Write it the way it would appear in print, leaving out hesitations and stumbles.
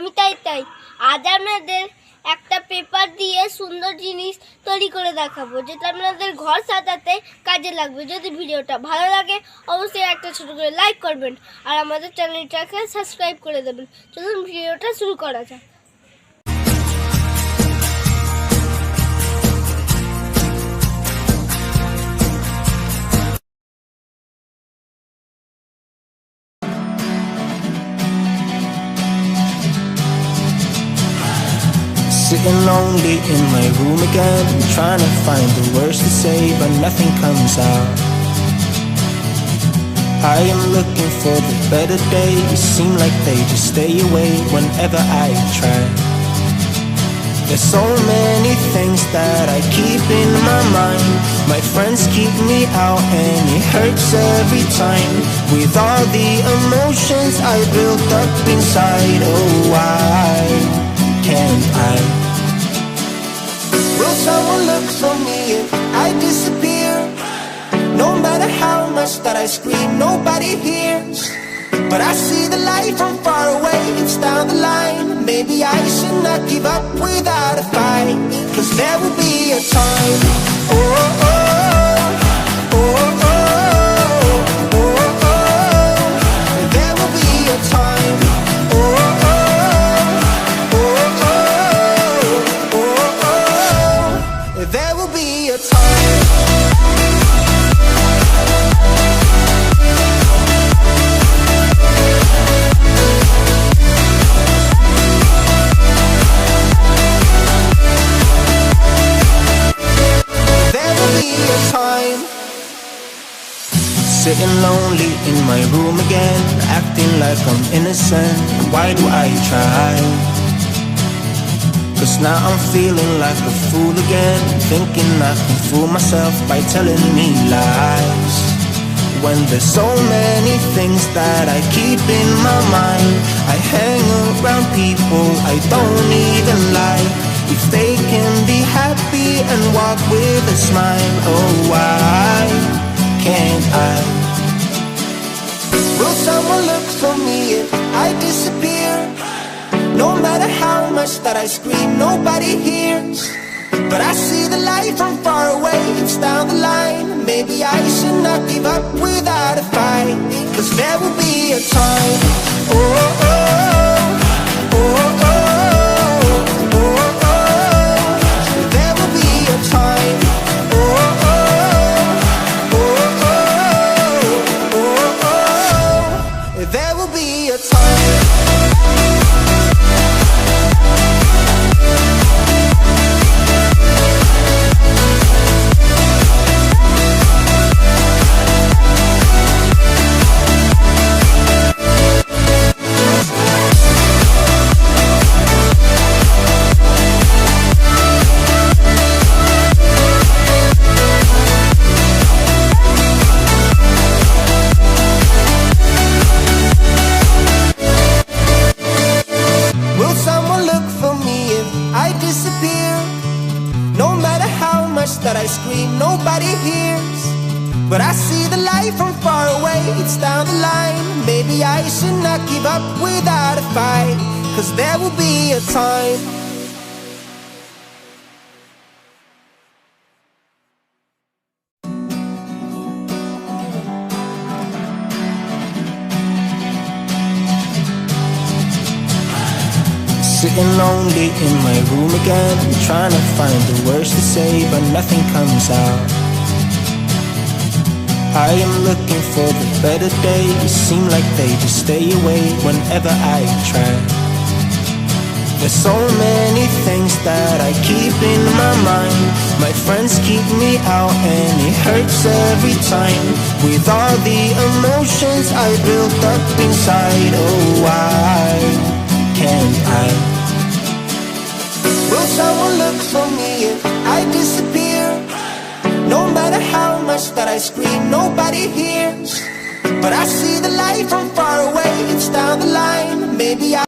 আমি তাইতাই। আজ আপনাদের একটা পেপার দিয়ে সুন্দর জিনিস তৈরি করে দেখাবো, যেটা আপনাদের ঘর সাজাতে কাজে লাগবে। যদি ভিডিওটা ভালো লাগে অবশ্যই একটা ছোট করে লাইক করবেন আর আমাদের চ্যানেলটাকে সাবস্ক্রাইব করে দেবেন। চলুন ভিডিওটা শুরু করা যাক। Sitting lonely in my room again, trying to find the words to say, but nothing comes out. I am looking for the better days, seem like they just stay away whenever I try. There's so many things that I keep in my mind. My friends keep me out and it hurts every time. With all the emotions I built up inside, oh why can't I? Will someone look for me if I disappear? No matter how much that I scream, nobody hears. But I see the light from far away, it's down the line. Maybe I should not give up without a fight, 'cause there will be a time. Oh, oh, oh, oh, oh, oh, oh. There will be a time. Oh, oh, oh, oh, oh, oh. There will be a time. Sitting lonely in my room again, acting like I'm innocent. Why do I try? 'Cause now I'm feeling like a fool again, thinking I can fool myself by telling me lies. When there's so many things that I keep in my mind, I hang around people I don't even like. If they can be happy and walk with a smile, oh why can't I? Will someone look for me if I disappear? No matter how much that I scream, nobody hears. But I see the light from far away, it's down the line. Maybe I should not give up without a fight, 'cause there will be a time. Oh, oh, oh, oh, oh, oh, oh. There will be a time. Oh, oh, oh, oh, oh, oh. There will be a time. That I scream, nobody hears. But I see the light from far away, it's down the line. Maybe I should not give up without a fight, 'cause there will be a time. Sitting lonely in my room again, trying to find the words to say, but nothing comes out. I am looking for the better days, seem like they just stay away whenever I try. There's so many things that I keep in my mind. My friends keep me out and it hurts every time. With all the emotions I built up inside, oh why can't I? Will someone look for me if I disappear? No matter how much that I scream, nobody hears. But I see the light from far away, it's down the line. Maybe I